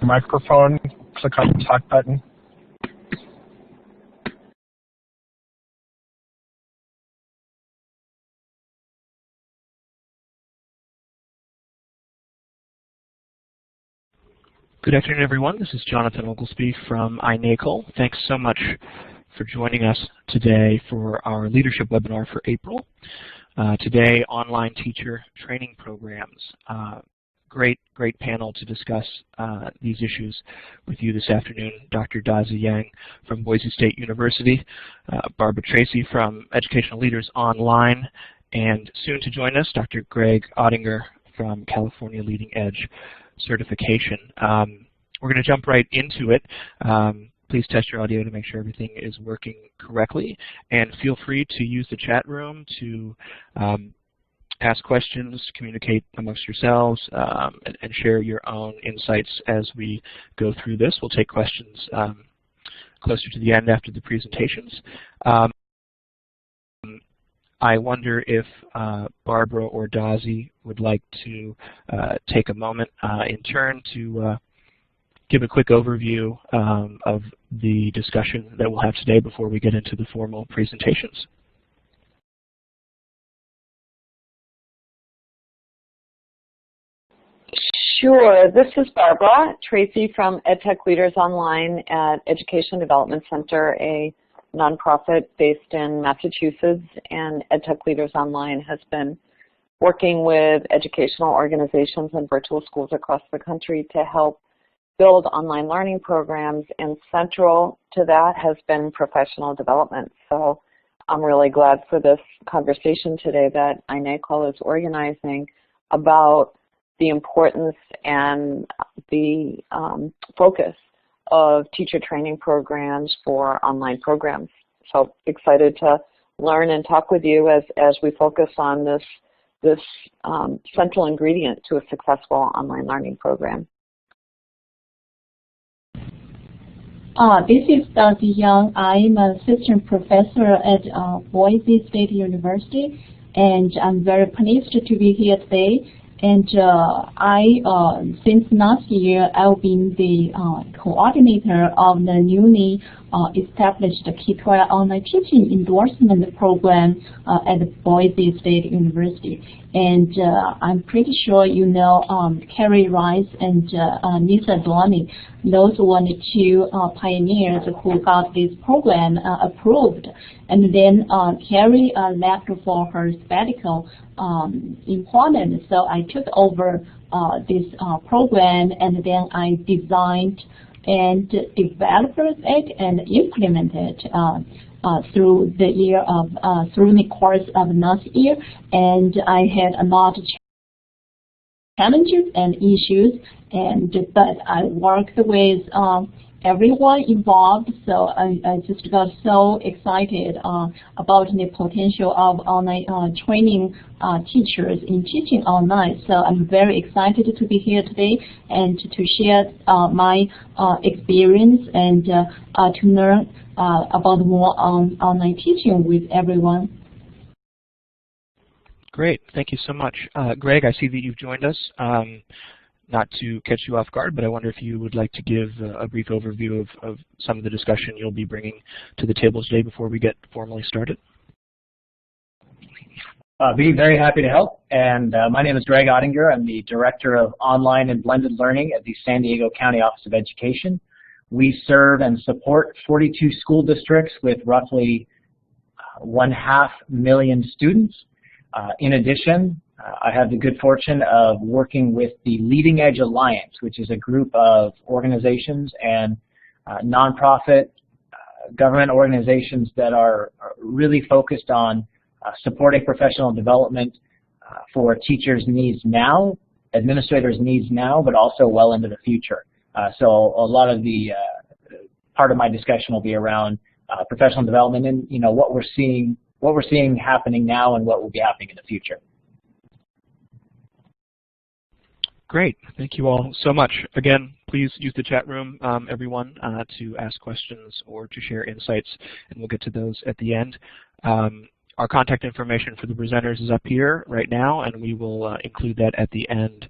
microphone, click on the talk button. Good afternoon, everyone. This is Jonathan Oglesby from iNACOL. Thanks so much for joining us today for our leadership webinar for April. Today, online teacher training programs. Great panel to discuss these issues with you this afternoon. Dr. Dazi Yang from Boise State University, Barbara Tracy from Educational Leaders Online, and soon to join us, Dr. Greg Ottinger from California Leading Edge Certification. We're going to jump right into it. Please test your audio to make sure everything is working correctly, and feel free to use the chat room to ask questions, communicate amongst yourselves, and share your own insights as we go through this. We'll take questions closer to the end after the presentations. I wonder if Barbara or Dazi would like to take a moment in turn to give a quick overview of the discussion that we'll have today before we get into the formal presentations. Sure. This is Barbara Tracy from EdTech Leaders Online at Education Development Center, a nonprofit based in Massachusetts, and EdTech Leaders Online has been working with educational organizations and virtual schools across the country to help build online learning programs, and central to that has been professional development. So I'm really glad for this conversation today that iNACOL is organizing about the importance and the focus of teacher training programs for online programs. So excited to learn and talk with you as we focus on this central ingredient to a successful online learning program. This is Dazi Yang. I'm an assistant professor at Boise State University, and I'm very pleased to be here today. And since last year, I've been the coordinator of the newly established K-12 online teaching endorsement program at Boise State University. And I'm pretty sure you know Carrie Rice and Lisa Dorney. Those were the two pioneers who got this program approved. And then Carrie left for her sabbatical employment, so I took over this program, and then I designed and developed it and implemented through the course of last year. And I had a lot of challenges and issues, but I worked with everyone involved, so I just got so excited about the potential of online training teachers in teaching online. So I'm very excited to be here today and to share my experience and to learn about more on online teaching with everyone. Great, thank you so much. Greg, I see that you've joined us. Not to catch you off guard, but I wonder if you would like to give a brief overview of some of the discussion you'll be bringing to the table today before we get formally started. Be very happy to help. And my name is Greg Ottinger. I'm the Director of Online and Blended Learning at the San Diego County Office of Education. We serve and support 42 school districts with roughly 500,000 students. In addition, I have the good fortune of working with the Leading Edge Alliance, which is a group of organizations and nonprofit government organizations that are really focused on supporting professional development for teachers' needs now, administrators' needs now, but also well into the future. So a lot of the part of my discussion will be around professional development and what we're seeing happening now and what will be happening in the future. Great. Thank you all so much. Again, please use the chat room, everyone, to ask questions or to share insights, and we'll get to those at the end. Our contact information for the presenters is up here right now, and we will include that at the end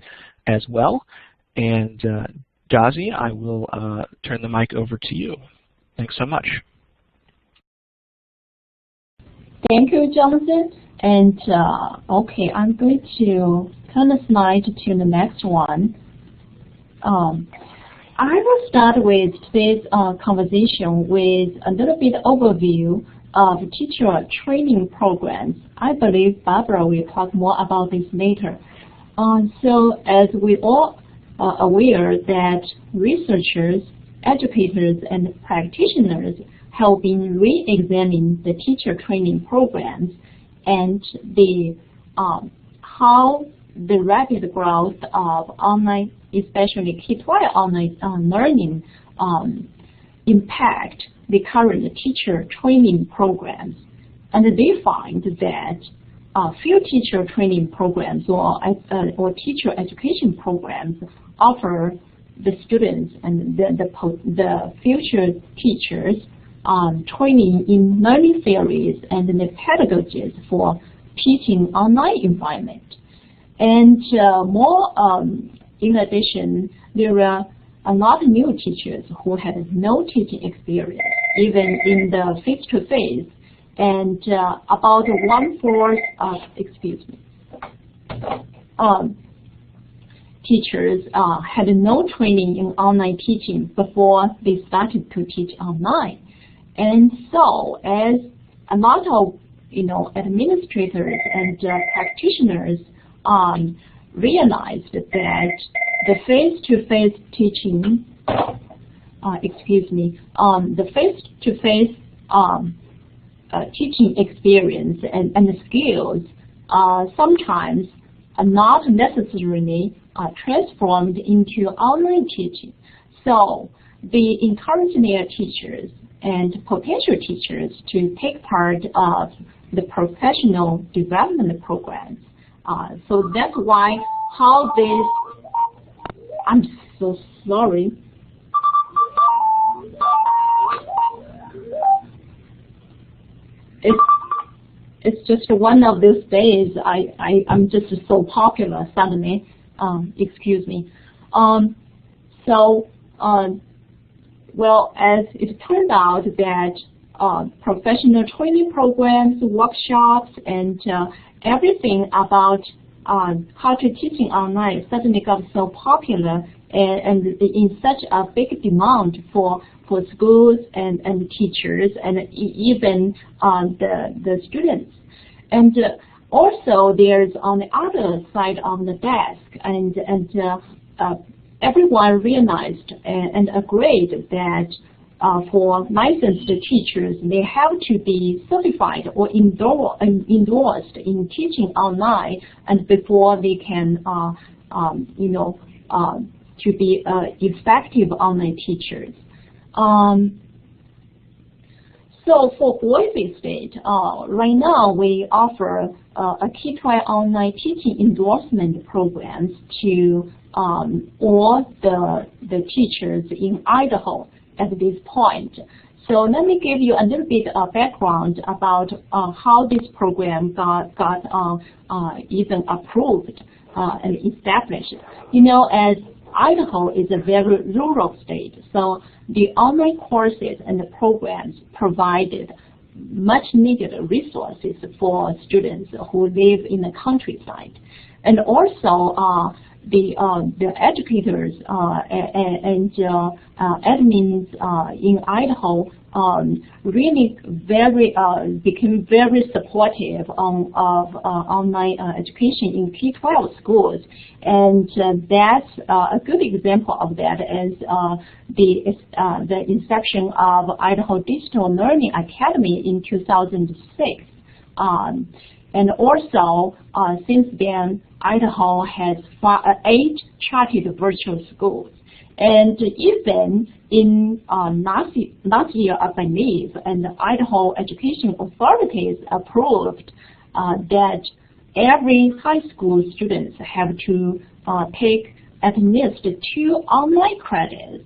as well. And Gazi, I will turn the mic over to you. Thanks so much. Thank you, Jonathan. And okay, I'm going to turn the slide to the next one. I will start with today's conversation with a little bit overview of teacher training programs. I believe Barbara will talk more about this later. So as we all are aware that researchers, educators, and practitioners have been re-examining the teacher training programs and the how the rapid growth of online, especially K-12 online learning, impact the current teacher training programs. And they find that few teacher training programs or teacher education programs offer the students and the future teachers training in learning theories and the pedagogies for teaching online environment. And in addition, there are a lot of new teachers who had no teaching experience, even in the face-to-face, and about 1/4 of, teachers had no training in online teaching before they started to teach online. And so, as a lot of administrators and practitioners realized that the face-to-face teaching, the face-to-face teaching experience and the skills sometimes are not necessarily transformed into online teaching. So they encourage their teachers and potential teachers to take part of the professional development programs. So that's why how this, I'm so sorry. It's just one of those days I'm just so popular suddenly. Excuse me. Well, as it turned out that professional training programs, workshops, and everything about how to teaching online suddenly got so popular and in such a big demand for schools and teachers and even the students. And also there's on the other side of the desk, and everyone realized and agreed that for licensed teachers, they have to be certified or endorsed in teaching online, and before they can, to be effective online teachers. So for Boise State, right now we offer a K-12 online teaching endorsement programs to all the teachers in Idaho at this point. So let me give you a little bit of background about how this program got even approved and established. As Idaho is a very rural state, so the online courses and the programs provided much needed resources for students who live in the countryside. And also the educators and admins in Idaho really became very supportive of online education in K-12 schools, and that's a good example of that is the inception of Idaho Digital Learning Academy in 2006. And also, since then, Idaho has 8 chartered virtual schools. And even in last year, I believe, and the Idaho education authorities approved that every high school students have to take at least 2 online credits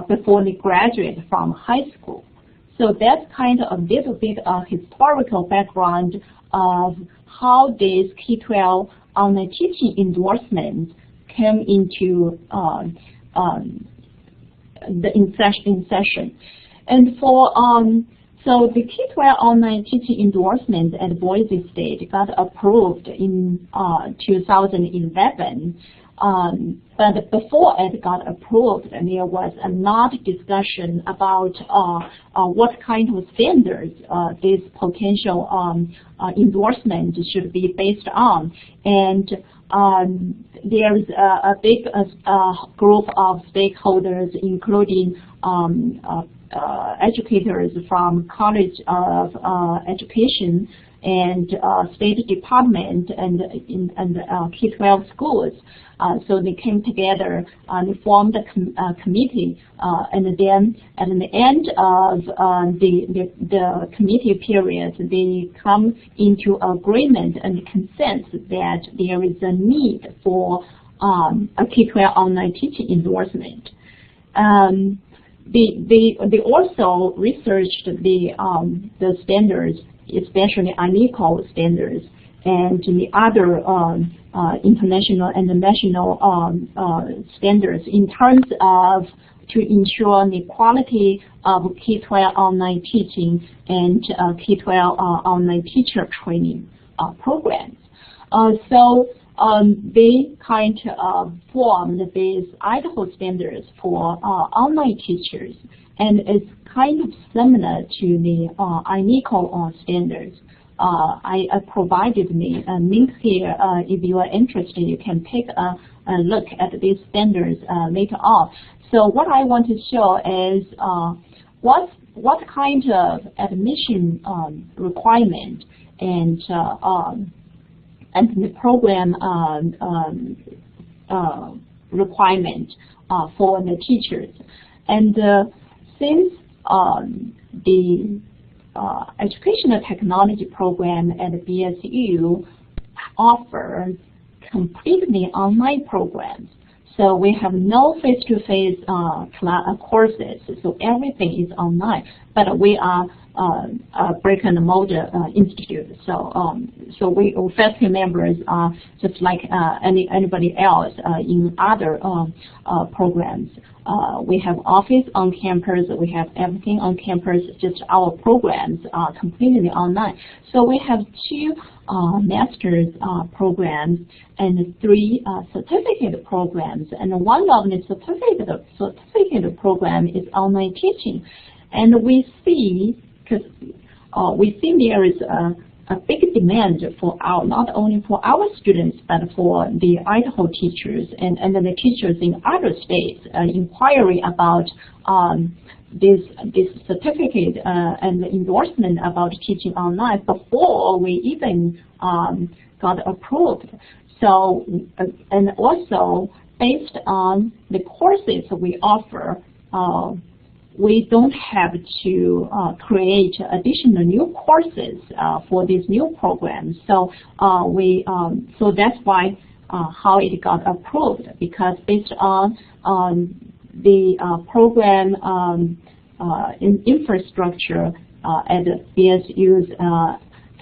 before they graduate from high school. So that's kind of a little bit of historical background of how this K-12 online teaching endorsement came into in session. And for so the K-12 online teaching endorsement at Boise State got approved in 2011. But before it got approved, there was a lot of discussion about what kind of standards this potential endorsement should be based on. And there is a big group of stakeholders, including educators from College of Education and State Department and K-12 schools. So they came together and formed a committee, and then at the end of the committee period, they come into agreement and consent that there is a need for a K-12 online teaching endorsement. They also researched the standards, especially unequal standards, and the other international and national standards in terms of to ensure the quality of K-12 online teaching and K-12 online teacher training programs. So they kind of formed these Idaho standards for online teachers, and it's kind of similar to the unequal standards. I provided the link here. If you are interested, you can take a look at these standards later on. So what I want to show is what kind of admission requirement and the program requirement for the teachers. And since the Educational Technology program at BSU offers completely online programs, so we have no face-to-face courses, so everything is online. But we are a brick-and-mortar institute, so we faculty members are just like anybody else in other programs. We have office on campus, we have everything on campus, just our programs are completely online. So we have 2 master's programs and 3 certificate programs, and one of the certificate program is online teaching. And we see, because we see there is a big demand for not only for our students, but for the Idaho teachers and the teachers in other states, inquiry about this certificate and the endorsement about teaching online before we even got approved. So, and also based on the courses we offer, we don't have to create additional new courses for these new programs. So so that's why how it got approved, because based on the program infrastructure at BSU's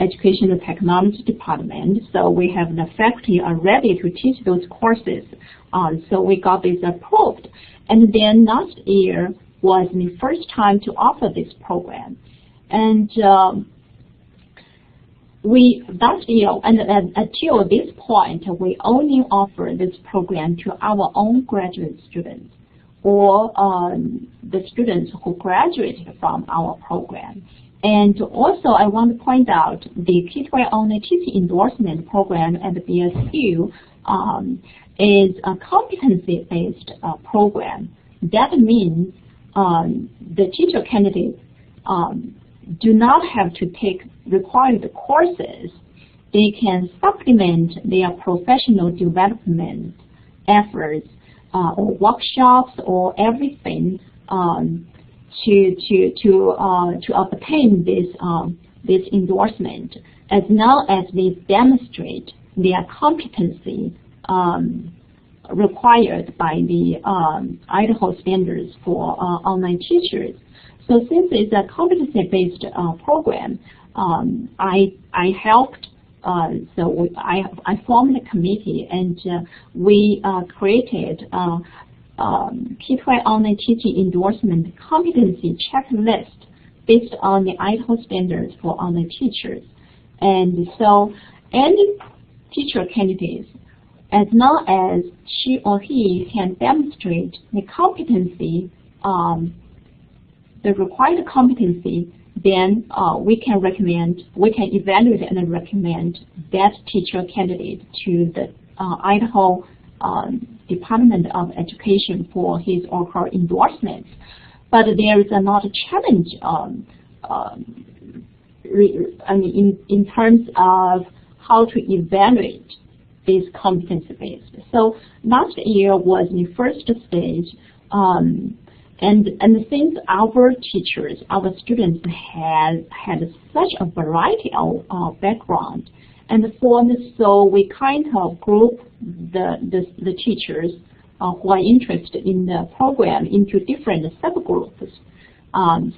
Educational Technology Department. So we have the faculty are ready to teach those courses. So we got this approved. And then last year was the first time to offer this program. And last year, and until this point, we only offer this program to our own graduate students or the students who graduated from our program. And also, I want to point out the K-12 online teaching endorsement program at the BSU is a competency-based program. That means the teacher candidates do not have to take required courses. They can supplement their professional development efforts or workshops or everything to obtain this endorsement, as long as they demonstrate their competency required by the Idaho standards for online teachers. So since it's a competency-based program, I helped. So I formed a committee, and we created K-12 online teaching endorsement competency checklist based on the Idaho standards for online teachers. And so any teacher candidates, as long as she or he can demonstrate the competency, the required competency, then we can evaluate and recommend that teacher candidate to the Idaho Department of Education for his or her endorsements. But there is another challenge in terms of how to evaluate this competency-based. So last year was the first stage, and since our teachers, our students had such a variety of background, and so we kind of group the teachers who are interested in the program into different subgroups.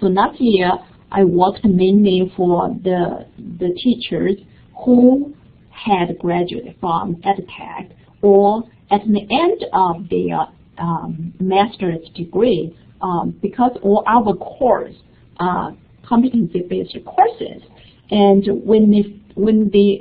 So last year I worked mainly for the teachers who had graduated from EdTech or at the end of their master's degree, because all our courses are competency-based courses, and when they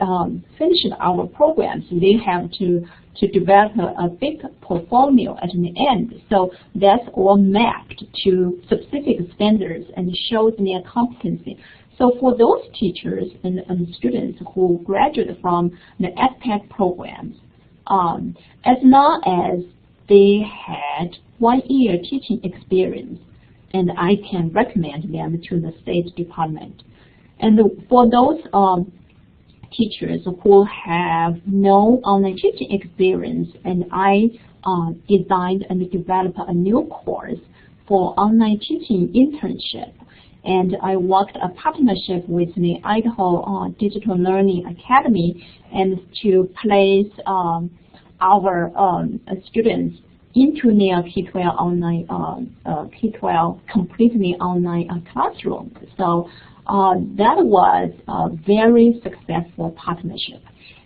finish our programs, they have to develop a big portfolio at the end. So that's all mapped to specific standards and shows their competency. So for those teachers and students who graduate from the EdTech programs, as long as they had 1 year teaching experience, and I can recommend them to the State Department. And for those teachers who have no online teaching experience, and I designed and developed a new course for online teaching internship. And I worked a partnership with the Idaho Digital Learning Academy and to place our students into their K-12 online, K-12 completely online classroom. So that was a very successful partnership.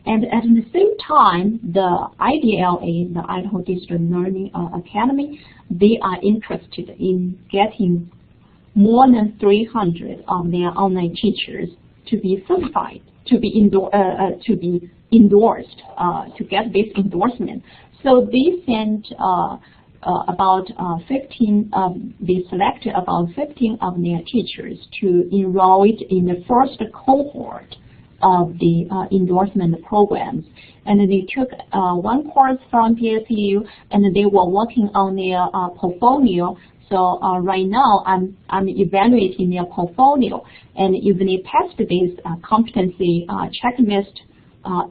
And at the same time, the IDLA, the Idaho Digital Learning Academy, they are interested in getting more than 300 of their online teachers to be certified, to be endorsed, to get this endorsement. So they sent they selected about 15 of their teachers to enroll in the first cohort of the endorsement programs. And they took one course from PSU, and they were working on their portfolio. So right now, I'm evaluating their portfolio, and if they passed this competency checklist,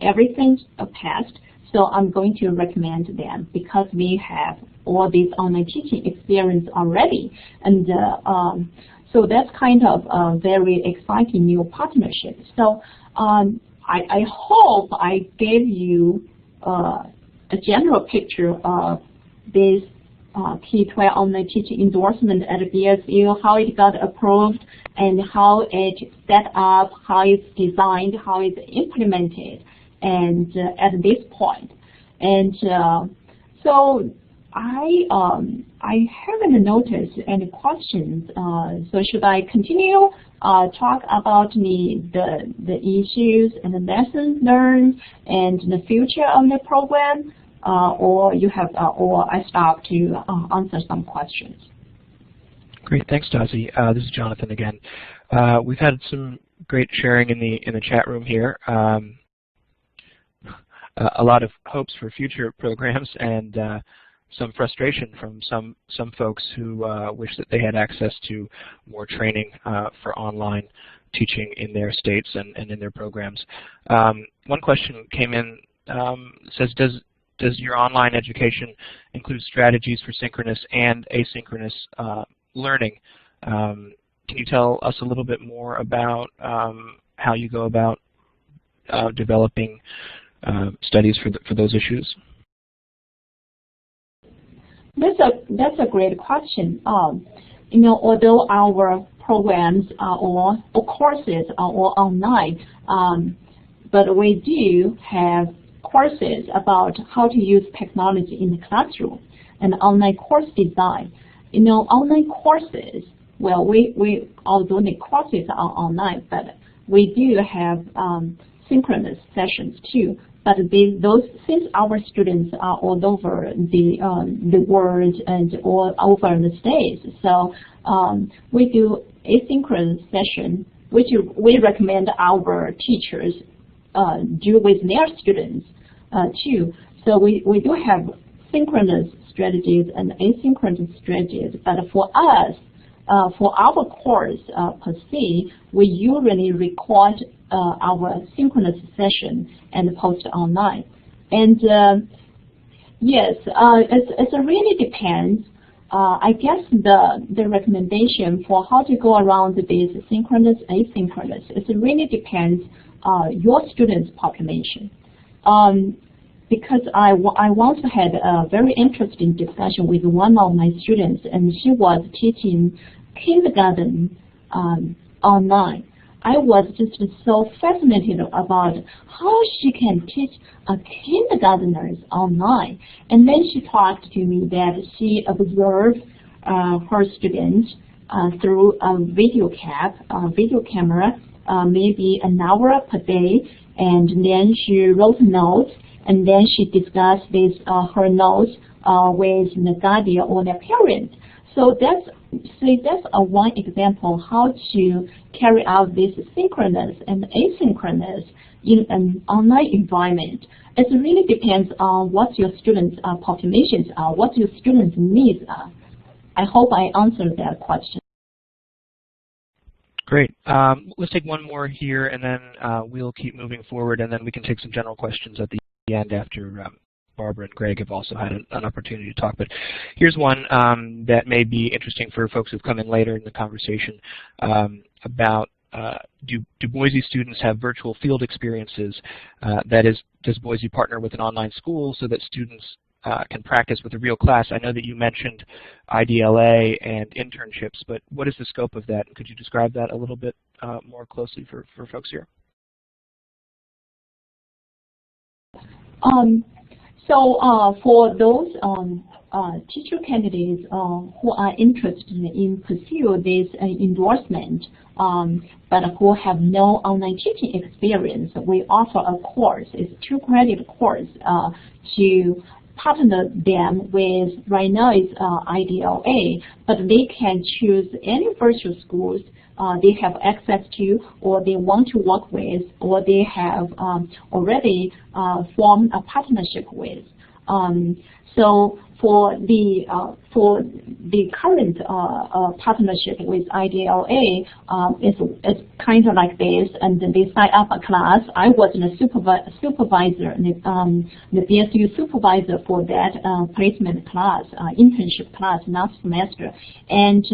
everything passed. So I'm going to recommend them because we have all this online teaching experience already, and so that's kind of a very exciting new partnership. So I hope I gave you a general picture of this K-12 online teaching endorsement at BSU, how it got approved, and how it's set up, how it's designed, how it's implemented, and at this point. And so I haven't noticed any questions. So should I continue talk about the issues and the lessons learned and the future of the program? Or I stop to answer some questions. Great, thanks, Dazi. This is Jonathan again. We've had some great sharing in the chat room here. A lot of hopes for future programs, and some frustration from some folks who wish that they had access to more training for online teaching in their states and in their programs. One question came in, says, does your online education include strategies for synchronous and asynchronous learning? Can you tell us a little bit more about how you go about developing studies for those issues? That's a great question. You know, although our programs or courses are all online, but we do have courses about how to use technology in the classroom. and online course design. You know, online courses, well, although the courses are online, but we do have synchronous sessions too. But since our students are all over the world and all over the States, so we do asynchronous session, which we recommend our teachers do with their students too. So we do have synchronous strategies and asynchronous strategies. But for us, for our course per se, we usually record our synchronous session and post online. And yes, it really depends. I guess the recommendation for how to go around this synchronous, asynchronous, it really depends your student's population. Because I once had a very interesting discussion with one of my students, and she was teaching kindergarten online. I was just so fascinated about how she can teach kindergartners online. And then she talked to me that she observed her students through a video camera, maybe an hour per day, and then she wrote notes, and then she discussed her notes with the guardian or the parent. So that's one example how to carry out this synchronous and asynchronous in an online environment. It really depends on what your students' populations are, what your students' needs are. I hope I answered that question. Great. Let's take one more here, and then we'll keep moving forward, and then we can take some general questions at the end after Barbara and Greg have also had an opportunity to talk. But here's one that may be interesting for folks who've come in later in the conversation about do Boise students have virtual field experiences? That is, does Boise partner with an online school so that students can practice with a real class? I know that you mentioned IDLA and internships, but what is the scope of that? Could you describe that a little bit more closely for folks here? So for those teacher candidates who are interested in pursue this endorsement, but who have no online teaching experience, we offer a course. It's a 2-credit course to partner them with. Right now it's IDLA, but they can choose any virtual schools they have access to, or they want to work with, or they have already formed a partnership with. So for the current partnership with IDLA, it's kind of like this, and then they sign up a class. I was the supervisor, the BSU supervisor for that placement class, internship class last semester, and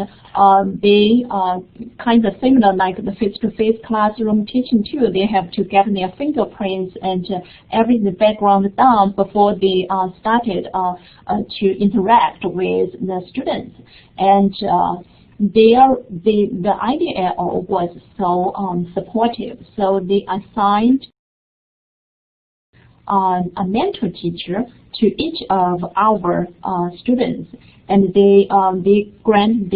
they kind of similar like the face-to-face classroom teaching too. They have to get their fingerprints and everything background down before they started to interact with the students. And the IDLO was so supportive, so they assigned a mentor teacher to each of our students, and they grant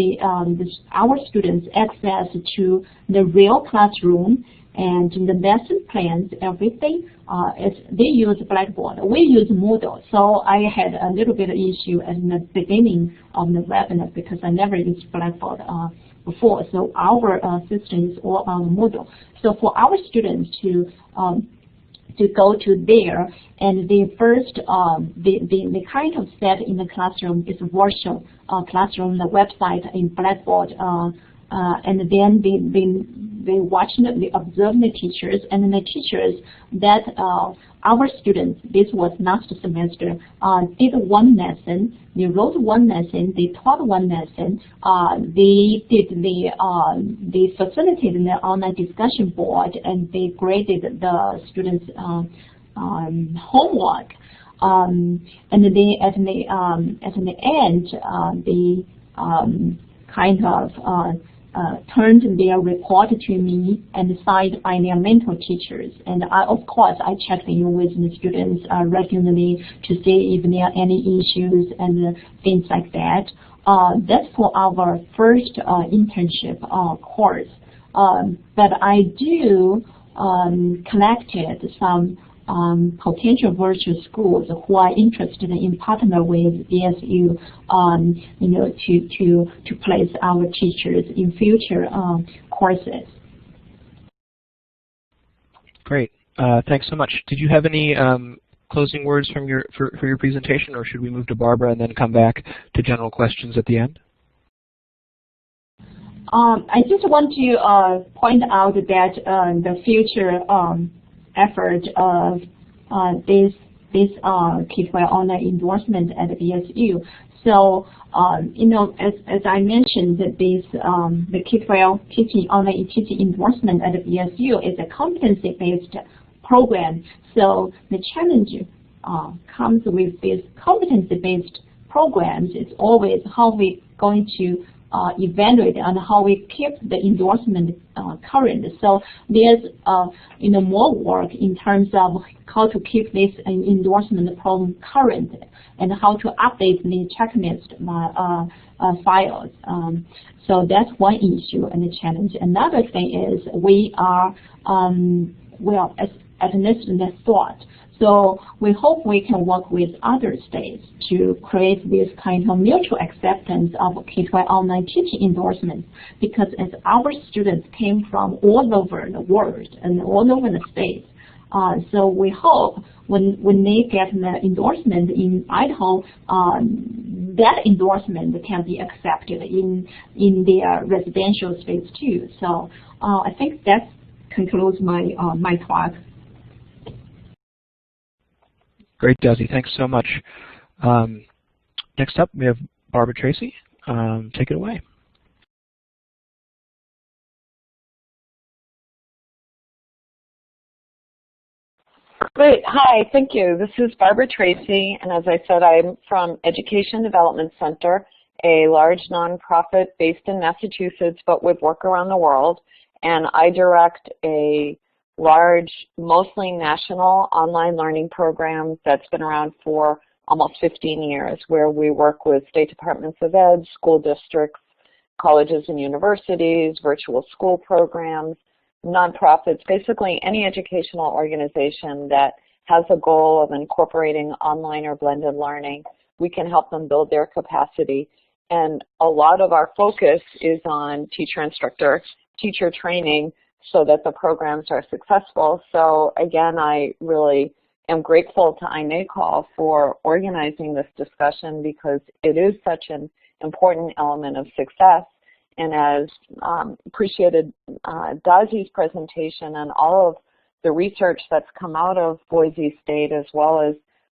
our students access to the real classroom and the lesson plans, everything. They use Blackboard. We use Moodle. So I had a little bit of issue at the beginning of the webinar because I never used Blackboard before. So our system is all on Moodle. So for our students to go to there, and the first the kind of set in the classroom is virtual classroom, the website in Blackboard, and then they watch, they observe the teachers, and then the teachers that our students, this was last semester, did one lesson, they wrote one lesson, they taught one lesson, they facilitated the online discussion board, and they graded the students' homework. And they at the end, they kind of turned their report to me and signed by their mentor teachers. And of course, I check in with the students regularly to see if there are any issues and things like that. That's for our first internship course. But I do collected some potential virtual schools who are interested in partner with BSU, to place our teachers in future courses. Great. Thanks so much. Did you have any closing words from for your presentation, or should we move to Barbara and then come back to general questions at the end? I just want to point out that the future effort of this K-12 online endorsement at BSU. So, as I mentioned, that the K-12 online teaching endorsement at BSU is a competency-based program. So the challenge comes with these competency-based programs. It's always how we're going to evaluate and how we keep the endorsement current. So there's more work in terms of how to keep this endorsement program current and how to update the checklist files. So that's one issue and a challenge. Another thing is we are as an initial thought. So we hope we can work with other states to create this kind of mutual acceptance of K-12 online teaching endorsement, because as our students came from all over the world and all over the states, so we hope when they get the endorsement in Idaho, that endorsement can be accepted in their residential states too. So I think that concludes my my talk. Great, Desi. Thanks so much. Next up, we have Barbara Tracy. Take it away. Great. Hi, thank you. This is Barbara Tracy, and as I said, I'm from Education Development Center, a large nonprofit based in Massachusetts, but with work around the world. And I direct a large, mostly national online learning program that's been around for almost 15 years, where we work with state departments of ed, school districts, colleges and universities, virtual school programs, nonprofits, basically any educational organization that has a goal of incorporating online or blended learning. We can help them build their capacity. And a lot of our focus is on teacher-instructor, teacher training, so that the programs are successful. So again, I really am grateful to INACOL for organizing this discussion, because it is such an important element of success. And as appreciated Dazi's presentation and all of the research that's come out of Boise State, as well as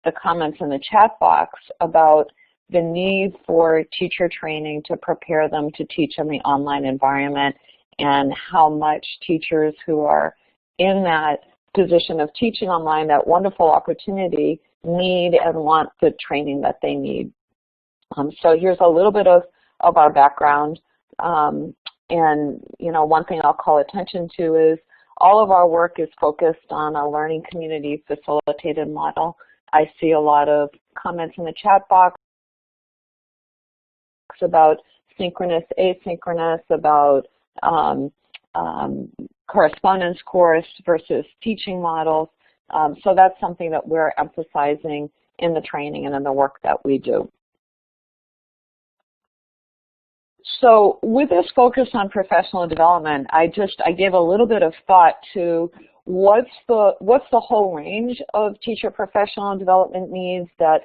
the comments in the chat box about the need for teacher training to prepare them to teach in the online environment, and how much teachers who are in that position of teaching online, that wonderful opportunity, need and want the training that they need. So here's a little bit of our background. And one thing I'll call attention to is all of our work is focused on a learning community facilitated model. I see a lot of comments in the chat box about synchronous, asynchronous, about correspondence course versus teaching models. So that's something that we're emphasizing in the training and in the work that we do. So with this focus on professional development, I gave a little bit of thought to what's the whole range of teacher professional development needs that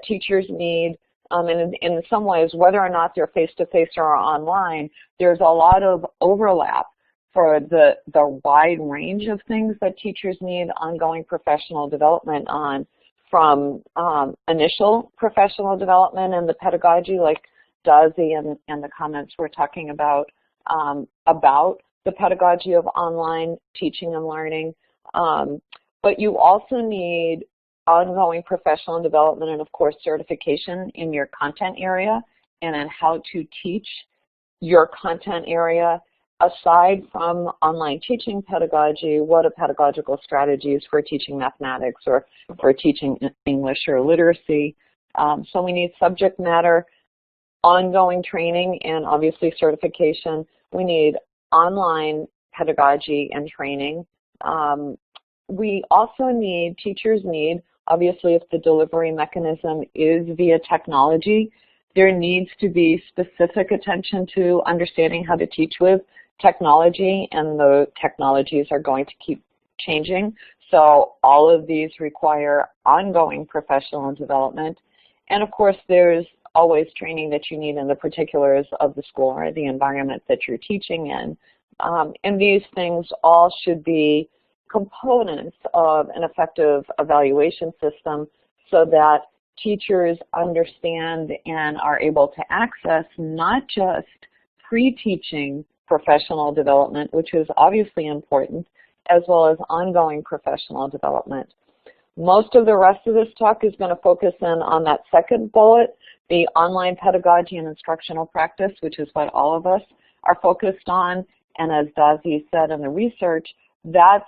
teachers need. And in some ways, whether or not they're face-to-face or online, there's a lot of overlap for the wide range of things that teachers need ongoing professional development on, from initial professional development and the pedagogy, like Dazi and the comments we're talking about the pedagogy of online teaching and learning. But you also need ongoing professional development and, of course, certification in your content area and in how to teach your content area. Aside from online teaching pedagogy, what are pedagogical strategies for teaching mathematics or for teaching English or literacy? So we need subject matter, ongoing training, and obviously certification. We need online pedagogy and training. We also need, teachers need, obviously if the delivery mechanism is via technology, there needs to be specific attention to understanding how to teach with technology, and the technologies are going to keep changing. So all of these require ongoing professional development. And of course, there's always training that you need in the particulars of the school or the environment that you're teaching in. And these things all should be components of an effective evaluation system so that teachers understand and are able to access not just pre-teaching professional development, which is obviously important, as well as ongoing professional development. Most of the rest of this talk is going to focus in on that second bullet, the online pedagogy and instructional practice, which is what all of us are focused on. And as Dazi said in the research, that's,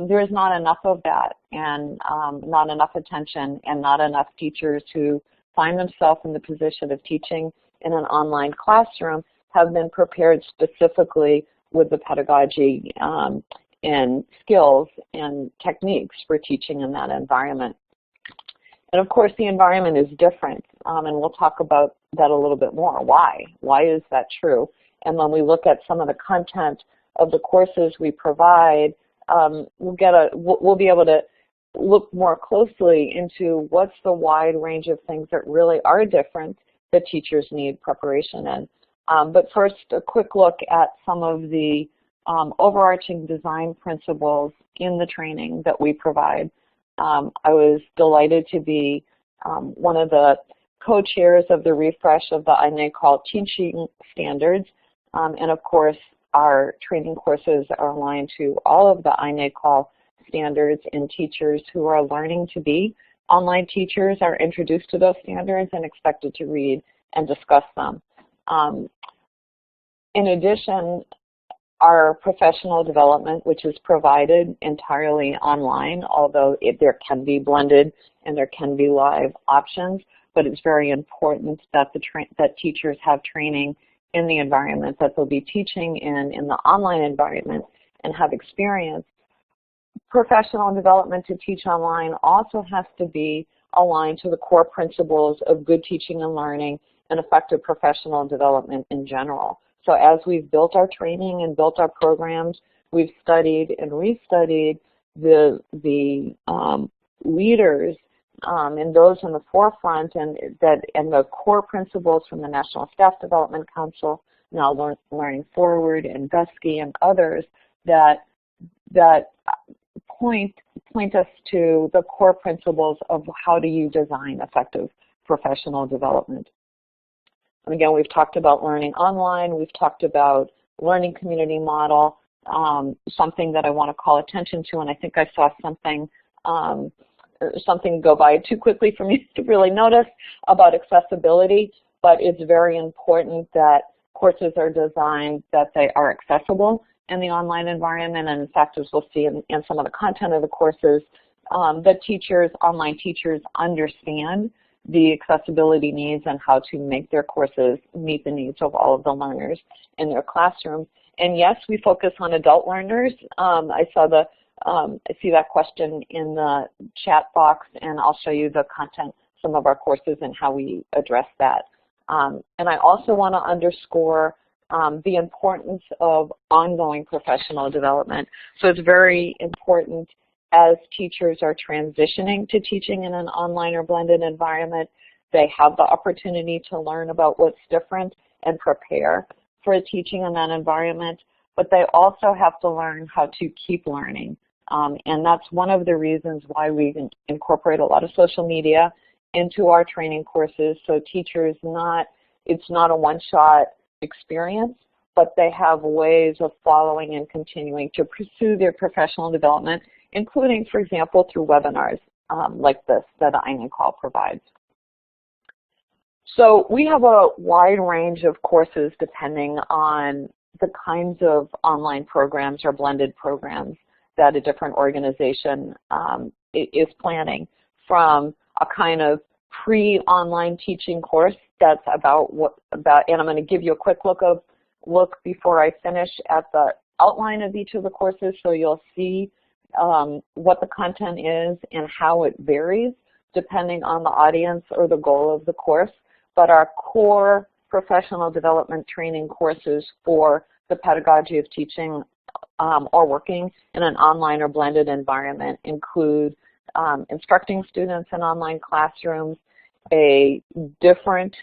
there is not enough of that, and not enough attention, and not enough teachers who find themselves in the position of teaching in an online classroom have been prepared specifically with the pedagogy and skills and techniques for teaching in that environment. And of course, the environment is different, and we'll talk about that a little bit more. Why? Why is that true? And when we look at some of the content of the courses we provide, we'll be able to look more closely into what's the wide range of things that really are different that teachers need preparation in. But first, a quick look at some of the overarching design principles in the training that we provide. I was delighted to be one of the co-chairs of the refresh of the INACOL teaching standards. And of course, our training courses are aligned to all of the INACOL standards, and teachers who are learning to be online teachers are introduced to those standards and expected to read and discuss them. In addition, our professional development, which is provided entirely online, although there can be blended and there can be live options, but it's very important that that teachers have training in the environment that they'll be teaching in the online environment, and have experience. Professional development to teach online also has to be aligned to the core principles of good teaching and learning and effective professional development in general. So as we've built our training and built our programs, we've studied and restudied the leaders and those in the forefront, and the core principles from the National Staff Development Council, now Learning Forward, and Gusky and others that point us to the core principles of how do you design effective professional development. And again, we've talked about learning online, we've talked about learning community model, something that I want to call attention to, and I think I saw something go by too quickly for me to really notice about accessibility, but it's very important that courses are designed that they are accessible in the online environment, and in fact, as we'll see in some of the content of the courses, that teachers, online teachers, understand the accessibility needs and how to make their courses meet the needs of all of the learners in their classroom. And yes, we focus on adult learners. I see that question in the chat box, and I'll show you the content, some of our courses, and how we address that. And I also want to underscore the importance of ongoing professional development. So it's very important as teachers are transitioning to teaching in an online or blended environment, they have the opportunity to learn about what's different and prepare for teaching in that environment, but they also have to learn how to keep learning. And that's one of the reasons why we incorporate a lot of social media into our training courses, so teachers it's not a one-shot experience, but they have ways of following and continuing to pursue their professional development, including, for example, through webinars like this that INACOL provides. So we have a wide range of courses depending on the kinds of online programs or blended programs that a different organization is planning, from a kind of pre-online teaching course that's and I'm going to give you a quick look before I finish at the outline of each of the courses, so you'll see what the content is and how it varies depending on the audience or the goal of the course. But our core professional development training courses for the pedagogy of teaching or working in an online or blended environment include instructing students in online classrooms, a different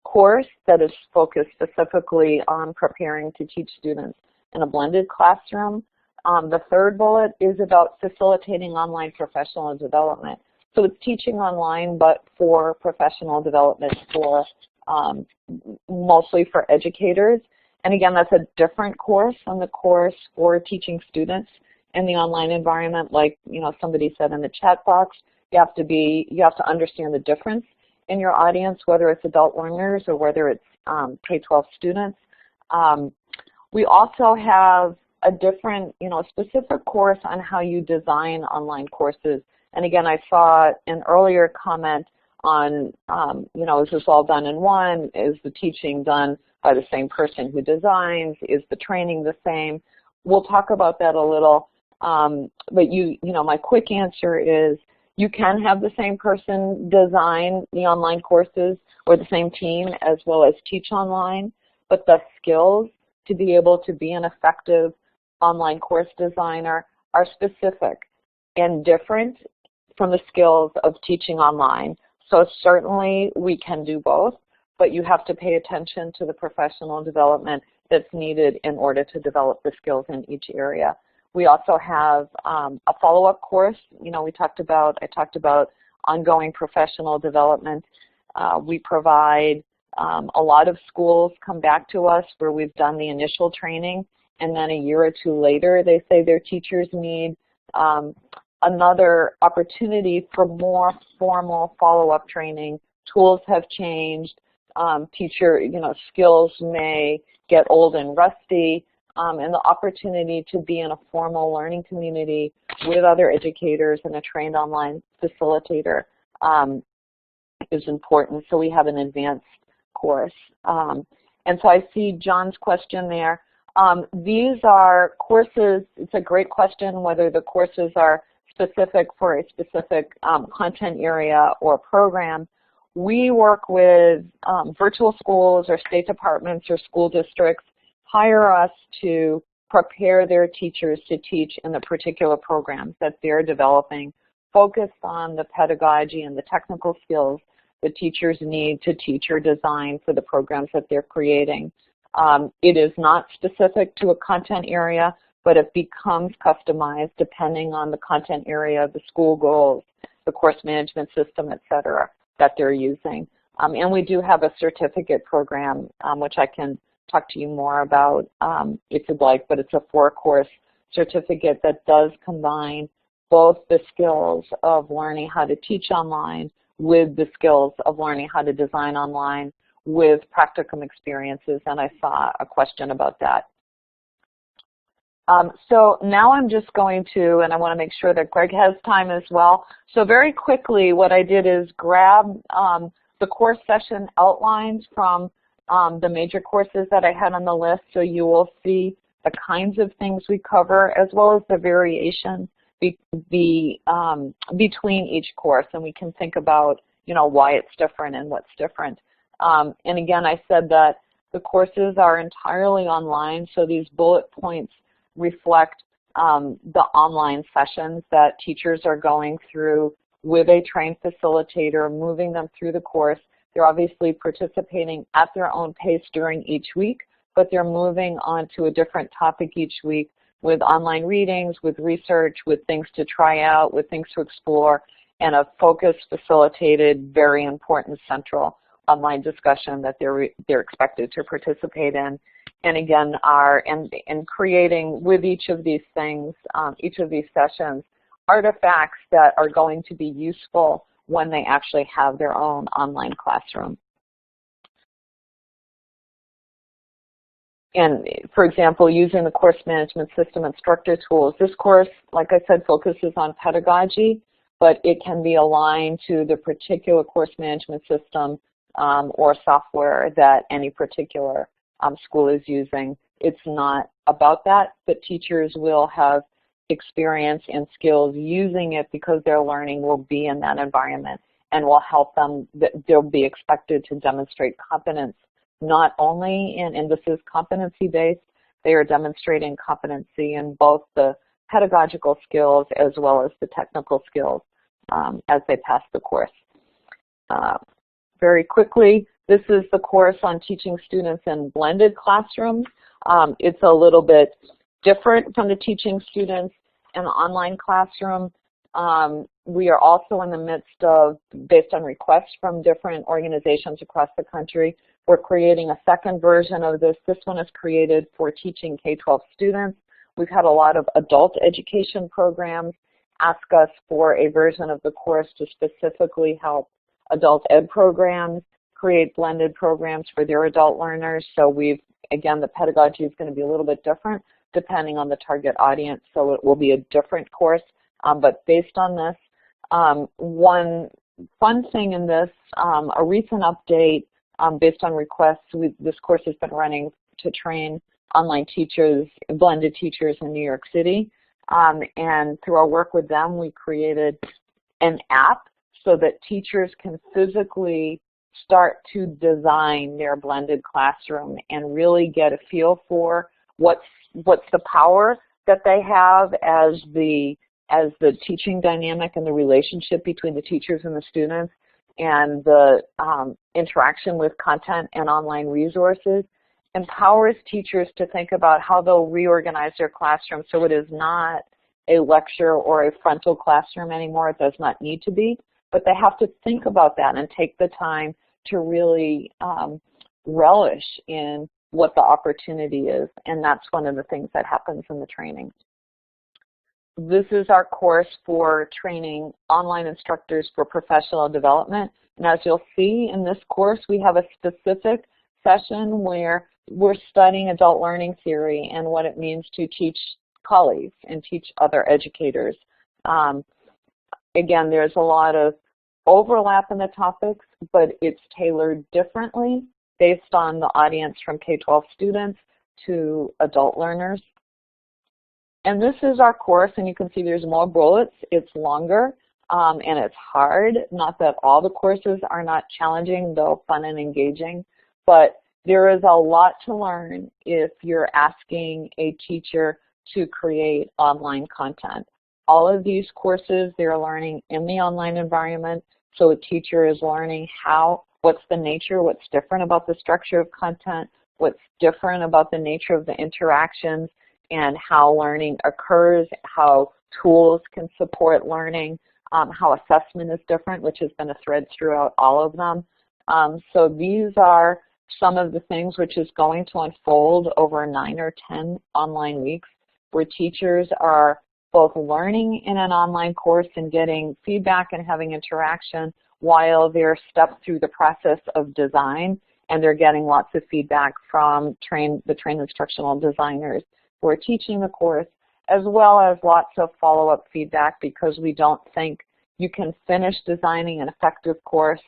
course that is focused specifically on preparing to teach students in a blended classroom. The third bullet is about facilitating online professional development. So it's teaching online, but for professional development, for mostly for educators. And again, that's a different course than the course for teaching students in the online environment. Like, you know, somebody said in the chat box, you have to understand the difference in your audience, whether it's adult learners or whether it's K-12 students. We also have a different, specific course on how you design online courses. And again, I saw an earlier comment on, is this all done in one? Is the teaching done by the same person who designs? Is the training the same? We'll talk about that a little. But my quick answer is you can have the same person design the online courses or the same team as well as teach online, but the skills to be able to be an effective online course designer are specific and different from the skills of teaching online. So certainly we can do both, but you have to pay attention to the professional development that's needed in order to develop the skills in each area. We also have a follow-up course. I talked about ongoing professional development. We provide a lot of schools come back to us where we've done the initial training, and then a year or two later they say their teachers need another opportunity for more formal follow-up training. Tools have changed. Skills may get old and rusty. And the opportunity to be in a formal learning community with other educators and a trained online facilitator is important. So we have an advanced course. And so I see John's question there. These are courses. It's a great question whether the courses are specific for a specific content area or program. We work with virtual schools or state departments or school districts hire us to prepare their teachers to teach in the particular programs that they're developing, focused on the pedagogy and the technical skills the teachers need to teach or design for the programs that they're creating. It is not specific to a content area, but it becomes customized depending on the content area, the school goals, the course management system, et cetera, that they're using. And we do have a certificate program, which I can talk to you more about if you'd like, but it's a 4-course certificate that does combine both the skills of learning how to teach online with the skills of learning how to design online with practicum experiences, and I saw a question about that. So now I'm just going to, and I want to make sure that Greg has time as well. So very quickly, what I did is grab the course session outlines from the major courses that I had on the list, so you will see the kinds of things we cover as well as the variation between each course, and we can think about why it's different and what's different. And again, I said that the courses are entirely online, so these bullet points reflect the online sessions that teachers are going through with a trained facilitator, moving them through the course. They're obviously participating at their own pace during each week, but they're moving on to a different topic each week with online readings, with research, with things to try out, with things to explore, and a focused, facilitated, very important central online discussion that they're expected to participate in. And again, in creating with each of these things, each of these sessions, artifacts that are going to be useful when they actually have their own online classroom. And for example, using the course management system instructor tools, this course, like I said, focuses on pedagogy, but it can be aligned to the particular course management system or software that any particular school is using. It's not about that, but teachers will have experience and skills using it because their learning will be in that environment and will help them. They'll be expected to demonstrate competence, not only and this is competency-based, they are demonstrating competency in both the pedagogical skills as well as the technical skills as they pass the course. Very quickly, this is the course on teaching students in blended classrooms. It's a little bit different from the teaching students in the online classroom. We are also in the midst of, based on requests from different organizations across the country, we're creating a second version of this. This one is created for teaching K-12 students. We've had a lot of adult education programs ask us for a version of the course to specifically help adult ed programs create blended programs for their adult learners. So again, the pedagogy is going to be a little bit different depending on the target audience. So it will be a different course, but based on this, one fun thing in this, a recent update based on requests, this course has been running to train online teachers, blended teachers in New York City. And through our work with them, we created an app so that teachers can physically start to design their blended classroom and really get a feel for what's the power that they have as the teaching dynamic and the relationship between the teachers and the students and the interaction with content and online resources, empowers teachers to think about how they'll reorganize their classroom so it is not a lecture or a frontal classroom anymore. It does not need to be, but they have to think about that and take the time to really relish in what the opportunity is, and that's one of the things that happens in the training. This is our course for training online instructors for professional development, and as you'll see in this course, we have a specific session where we're studying adult learning theory and what it means to teach colleagues and teach other educators. Again, there's a lot of overlap in the topics, but it's tailored differently based on the audience from K-12 students to adult learners. And this is our course, and you can see there's more bullets. It's longer, and it's hard. Not that all the courses are not challenging, though fun and engaging, but there is a lot to learn if you're asking a teacher to create online content. All of these courses, they're learning in the online environment, so a teacher is learning what's the nature, what's different about the structure of content, what's different about the nature of the interactions, and how learning occurs, how tools can support learning, how assessment is different, which has been a thread throughout all of them. So these are some of the things which is going to unfold over 9 or 10 online weeks, where teachers are both learning in an online course and getting feedback and having interaction while they're stepped through the process of design, and they're getting lots of feedback from the trained instructional designers who are teaching the course, as well as lots of follow-up feedback, because we don't think you can finish designing an effective course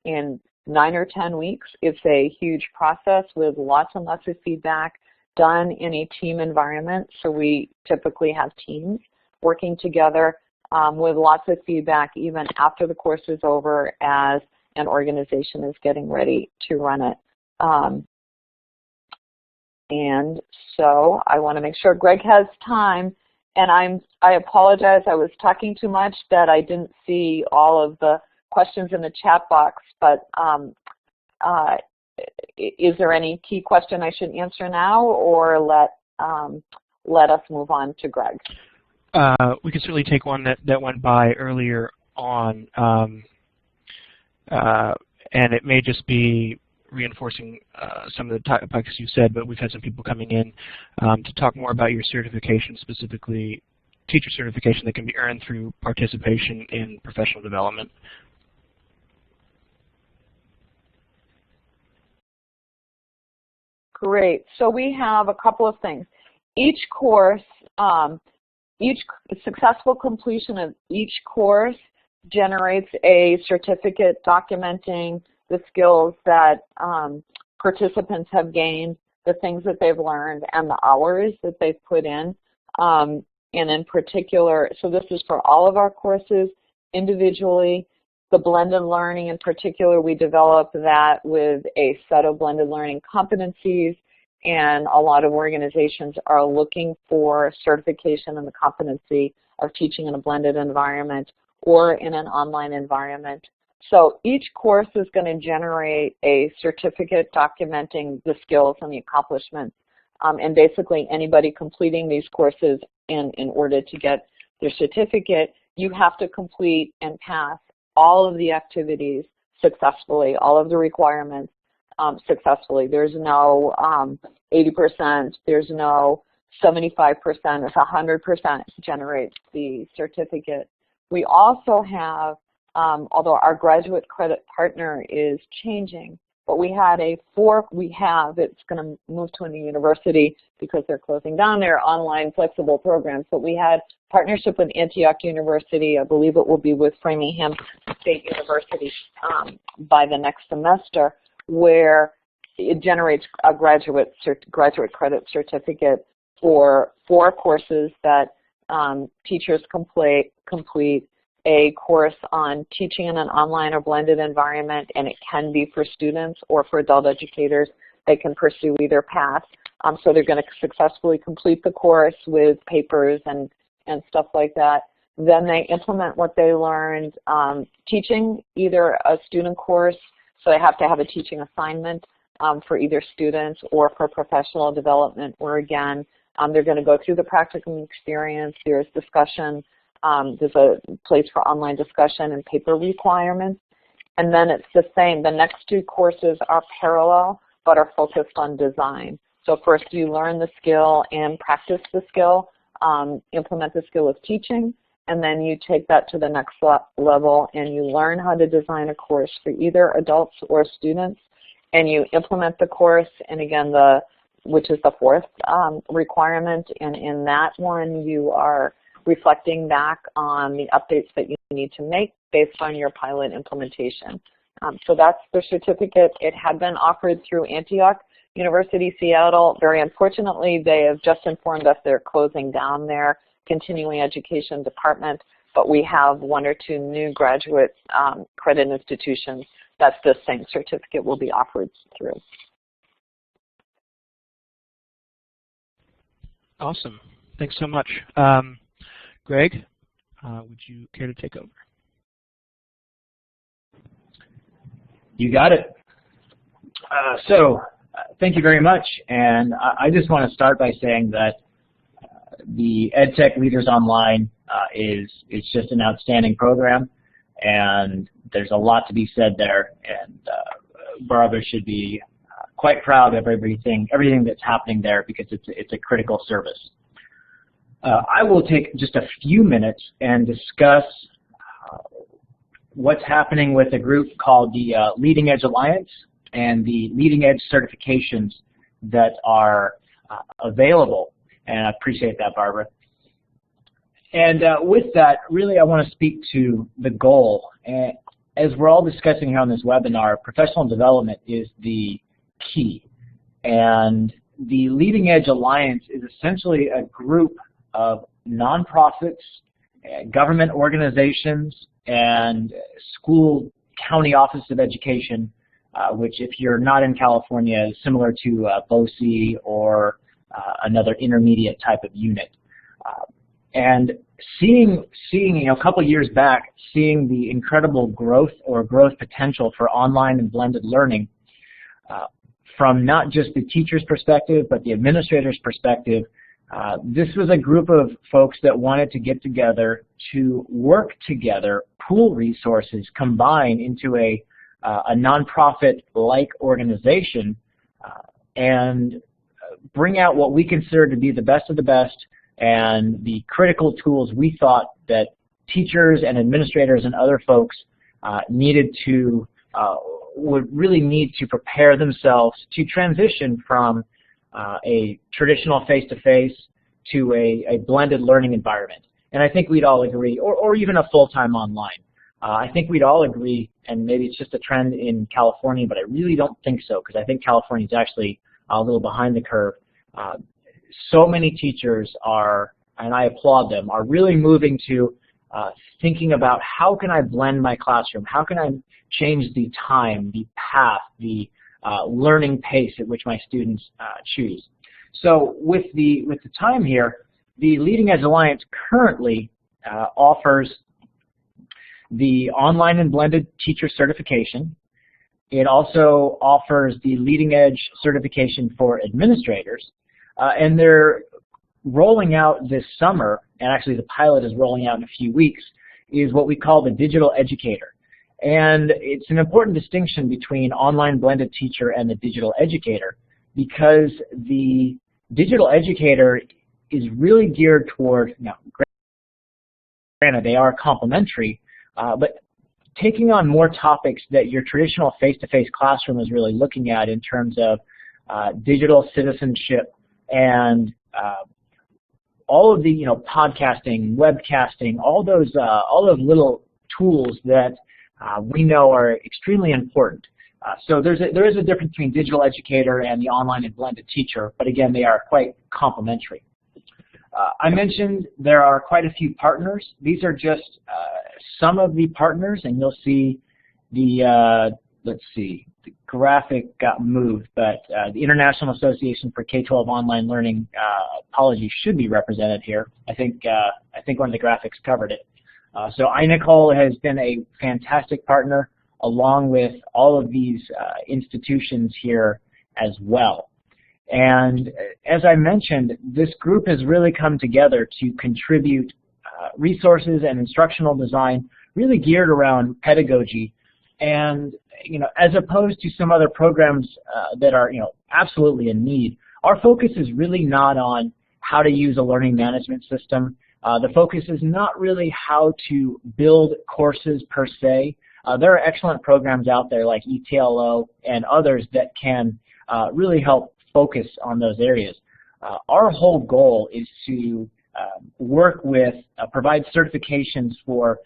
in 9 or 10 weeks. It's a huge process with lots and lots of feedback done in a team environment. So we typically have teams working together with lots of feedback even after the course is over as an organization is getting ready to run it. And so I want to make sure Greg has time, and I apologize, I was talking too much that I didn't see all of the questions in the chat box, but is there any key question I should answer now, or let us move on to Greg? We can certainly take one that went by earlier on, and it may just be reinforcing some of the topics you said, but we've had some people coming in to talk more about your certification, specifically teacher certification that can be earned through participation in professional development. Great. So we have a couple of things. Each course, each successful completion of each course generates a certificate documenting the skills that participants have gained, the things that they've learned, and the hours that they've put in. And in particular, so this is for all of our courses individually. The blended learning in particular, we developed that with a set of blended learning competencies, and a lot of organizations are looking for certification in the competency of teaching in a blended environment or in an online environment. So each course is going to generate a certificate documenting the skills and the accomplishments. And basically anybody completing these courses in order to get their certificate, you have to complete and pass all of the activities successfully, all of the requirements successfully. There's no 80%, there's no 75%, it's 100% generates the certificate. We also have, although our graduate credit partner is changing, but we had it's going to move to a new university because they're closing down their online flexible programs, but we had partnership with Antioch University. I believe it will be with Framingham State University by the next semester, where it generates a graduate credit certificate for 4 courses that teachers complete a course on teaching in an online or blended environment, and it can be for students or for adult educators. They can pursue either path. So they're going to successfully complete the course with papers and stuff like that. Then they implement what they learned teaching either a student course, so they have to have a teaching assignment for either students or for professional development, or again, they're going to go through the practicum experience. There's discussion. There's a place for online discussion and paper requirements. And then it's the same. The next 2 courses are parallel but are focused on design. So first you learn the skill and practice the skill, implement the skill of teaching, and then you take that to the next level and you learn how to design a course for either adults or students, and you implement the course, and again, which is the 4th requirement, and in that one you are reflecting back on the updates that you need to make based on your pilot implementation. So that's the certificate. It had been offered through Antioch University, Seattle. Very unfortunately, they have just informed us they're closing down their continuing education department, but we have 1 or 2 new graduate credit institutions that this same certificate will be offered through. Awesome. Thanks so much. Greg, would you care to take over? You got it. Thank you very much. And I just want to start by saying that the EdTech Leaders Online is just an outstanding program, and there's a lot to be said there. And Barbara should be quite proud of everything that's happening there, because it's a critical service. I will take just a few minutes and discuss what's happening with a group called the Leading Edge Alliance and the Leading Edge certifications that are available. And I appreciate that, Barbara. And with that, really I want to speak to the goal. As we're all discussing here on this webinar, professional development is the key. And the Leading Edge Alliance is essentially a group of nonprofits, government organizations, and school county office of education, which, if you're not in California, is similar to Boise or another intermediate type of unit. And seeing a couple years back, seeing the incredible growth potential for online and blended learning, from not just the teacher's perspective, but the administrator's perspective, this was a group of folks that wanted to get together to work together, pool resources, combine into a nonprofit-like organization, and bring out what we consider to be the best of the best and the critical tools we thought that teachers and administrators and other folks would really need to prepare themselves to transition from a traditional face-to-face to a blended learning environment. And I think we'd all agree, or even a full-time online. I think we'd all agree, and maybe it's just a trend in California, but I really don't think so, because I think California is actually a little behind the curve. So many teachers are, and I applaud them, are really moving to thinking about how can I blend my classroom, how can I change the time, the path, the learning pace at which my students choose. So with the time here, the Leading Edge Alliance currently offers the online and blended teacher certification. It also offers the Leading Edge certification for administrators, and they're rolling out this summer, and actually the pilot is rolling out in a few weeks, is what we call the Digital Educator. And it's an important distinction between online blended teacher and the Digital Educator, because the Digital Educator is really geared toward, now granted they are complementary, but taking on more topics that your traditional face-to-face classroom is really looking at in terms of digital citizenship and all of the podcasting, webcasting, all those little tools that we know are extremely important. So there is a difference between Digital Educator and the online and blended teacher, but again, they are quite complementary. I mentioned there are quite a few partners. These are just some of the partners, and you'll see the, let's see, the graphic got moved, but the International Association for K-12 Online Learning, apologies, should be represented here. I think one of the graphics covered it. So INECOL has been a fantastic partner, along with all of these institutions here as well. And as I mentioned, this group has really come together to contribute resources and instructional design really geared around pedagogy. And as opposed to some other programs that are absolutely in need, our focus is really not on how to use a learning management system. The focus is not really how to build courses per se. There are excellent programs out there like ETLO and others that can really help focus on those areas. Our whole goal is to work with, provide certifications for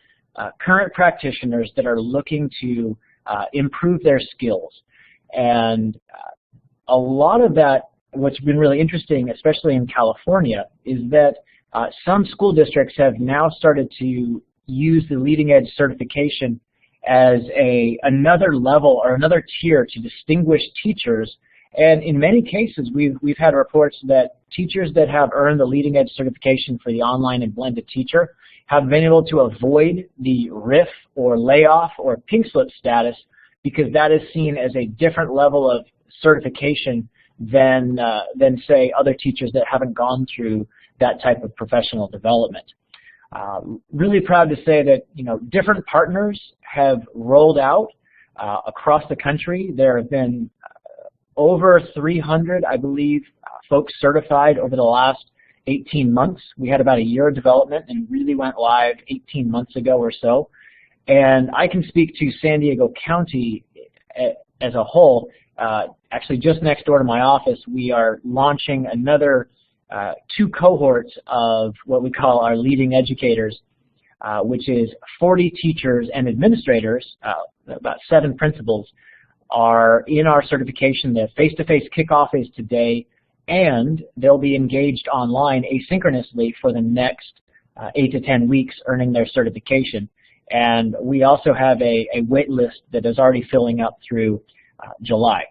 current practitioners that are looking to improve their skills. And a lot of that, what's been really interesting, especially in California, is that some school districts have now started to use the Leading Edge certification as another level or another tier to distinguish teachers. And in many cases, we've had reports that teachers that have earned the Leading Edge certification for the online and blended teacher have been able to avoid the RIF or layoff or pink slip status, because that is seen as a different level of certification than say other teachers that haven't gone through that type of professional development. Really proud to say that different partners have rolled out across the country. There have been over 300, I believe, folks certified over the last 18 months. We had about a year of development and really went live 18 months ago or so. And I can speak to San Diego County as a whole. Actually, just next door to my office, we are launching another 2 cohorts of what we call our leading educators, which is 40 teachers and administrators, about 7 principals, are in our certification. The face-to-face kickoff is today, and they'll be engaged online asynchronously for the next 8 to 10 weeks earning their certification. And we also have a wait list that is already filling up through July.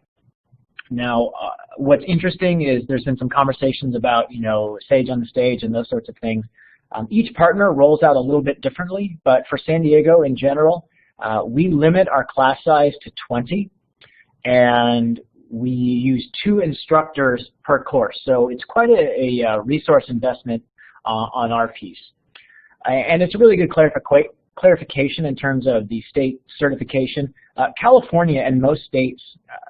Now, what's interesting is there's been some conversations about, Sage on the Stage and those sorts of things. Each partner rolls out a little bit differently, but for San Diego in general, we limit our class size to 20, and we use 2 instructors per course. So it's quite a resource investment on our piece. And it's a really good clarification in terms of the state certification. California and most states,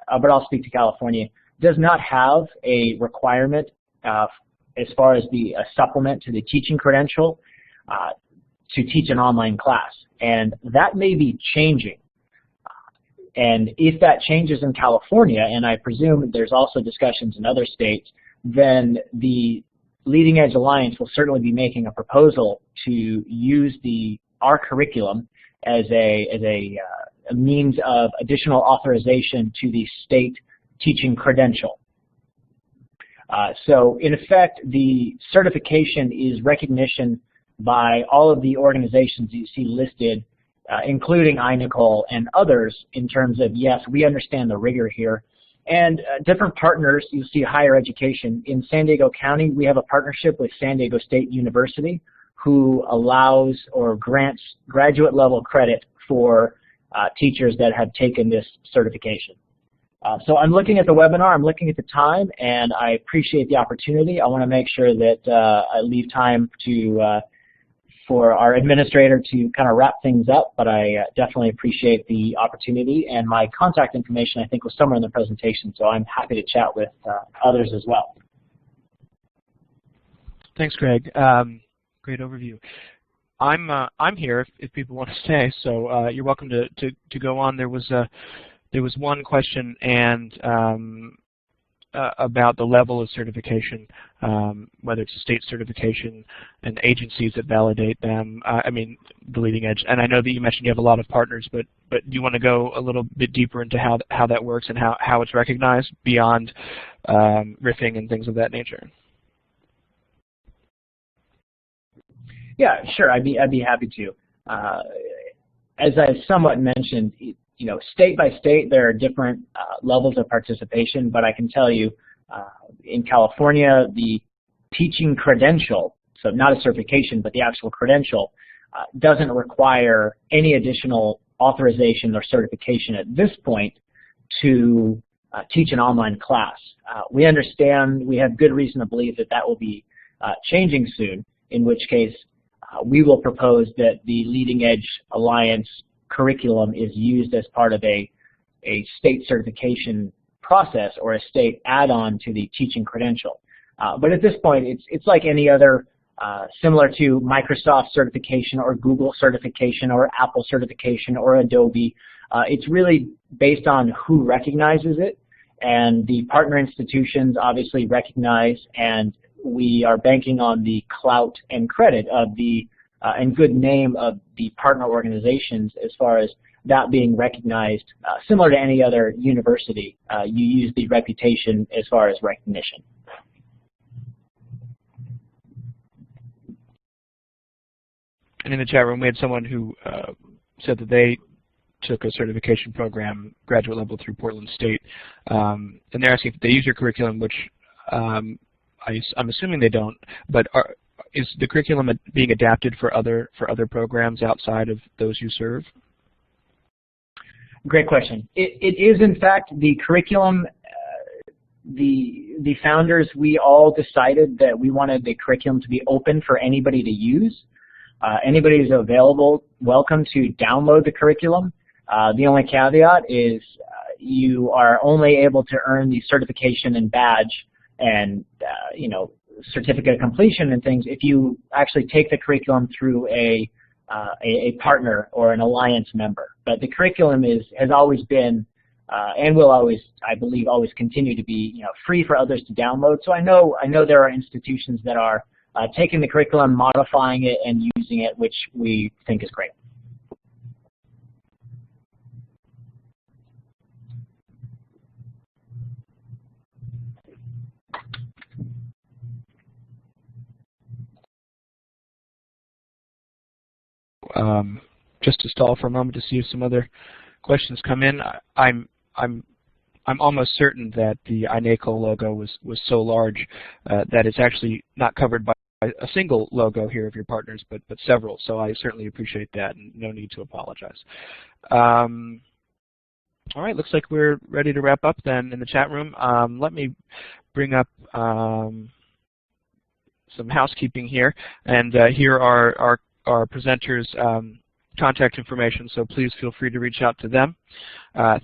but I'll speak to California, does not have a requirement as far as the supplement to the teaching credential to teach an online class. And that may be changing. And if that changes in California, and I presume there's also discussions in other states, then the Leading Edge Alliance will certainly be making a proposal to use our curriculum as a means of additional authorization to the state teaching credential. So in effect, the certification is recognition by all of the organizations you see listed, including iNicole and others, in terms of, yes, we understand the rigor here. And different partners, you see higher education. In San Diego County, we have a partnership with San Diego State University, who allows or grants graduate level credit for teachers that have taken this certification. So I'm looking at the webinar, I'm looking at the time, and I appreciate the opportunity. I want to make sure that I leave time for our administrator to kind of wrap things up, but I definitely appreciate the opportunity, and my contact information I think was somewhere in the presentation, so I'm happy to chat with others as well. Thanks, Greg. Great overview. I'm here if people want to stay, so you're welcome to go on. There was one question and about the level of certification, whether it's a state certification and agencies that validate them. I mean, the leading edge. And I know that you mentioned you have a lot of partners, but do you want to go a little bit deeper into how that works and how it's recognized beyond riffing and things of that nature? Yeah, sure. I'd be happy to. As I somewhat mentioned, you know, state by state, there are different levels of participation, but I can tell you in California, the teaching credential, so not a certification, but the actual credential, doesn't require any additional authorization or certification at this point to teach an online class. We understand, we have good reason to believe that that will be changing soon, in which case we will propose that the Leading Edge Alliance curriculum is used as part of a state certification process or a state add-on to the teaching credential. But at this point, it's like any other, similar to Microsoft certification or Google certification or Apple certification or Adobe. It's really based on who recognizes it, and the partner institutions obviously recognize, and we are banking on the clout and credit of the and good name of the partner organizations as far as that being recognized. Similar to any other university, you use the reputation as far as recognition. And in the chat room, we had someone who said that they took a certification program, graduate level, through Portland State, and they're asking if they use your curriculum, which I'm assuming they don't, but is the curriculum being adapted for other programs outside of those you serve? Great question. It is, in fact, the curriculum. The founders, we all decided that we wanted the curriculum to be open for anybody to use. Anybody who's available, welcome to download the curriculum. The only caveat is you are only able to earn the certification and badge and you know, certificate of completion and things if you actually take the curriculum through a partner or an alliance member. But the curriculum has always been and will always, I believe, always continue to be, you know, free for others to download. So I know there are institutions that are taking the curriculum, modifying it, and using it, which we think is great. Just to stall for a moment to see if some other questions come in. I'm almost certain that the iNacole logo was so large that it's actually not covered by a single logo here of your partners, but several. So I certainly appreciate that, and no need to apologize. All right, looks like we're ready to wrap up then in the chat room. Let me bring up some housekeeping here, and here are our presenters' contact information, so please feel free to reach out to them.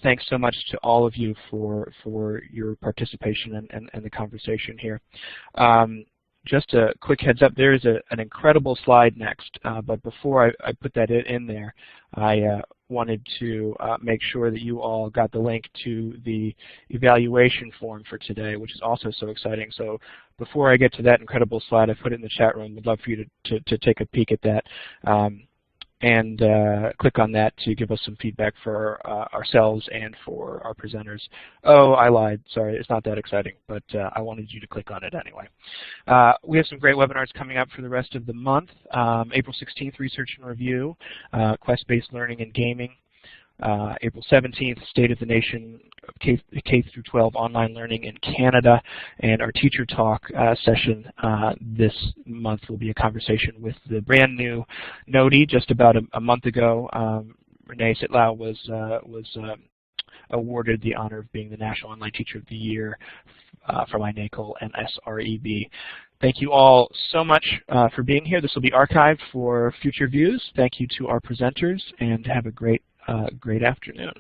Thanks so much to all of you for your participation and the conversation here. just a quick heads up, there is an incredible slide next, but before I put that in there, I wanted to make sure that you all got the link to the evaluation form for today, which is also so exciting. So before I get to that incredible slide, I put it in the chat room. Would love for you to take a peek at that. And click on that to give us some feedback for ourselves and for our presenters. Oh, I lied. Sorry, it's not that exciting, but I wanted you to click on it anyway. We have some great webinars coming up for the rest of the month. April 16th, Research and Review, Quest-Based Learning and Gaming. April 17th, State of the Nation K through 12 Online Learning in Canada, and our Teacher Talk session this month will be a conversation with the brand new NOTI. Just about a month ago, Renee Sitlau was awarded the honor of being the National Online Teacher of the Year from iNACOL and SREB. Thank you all so much for being here. This will be archived for future views. Thank you to our presenters, and have a great afternoon.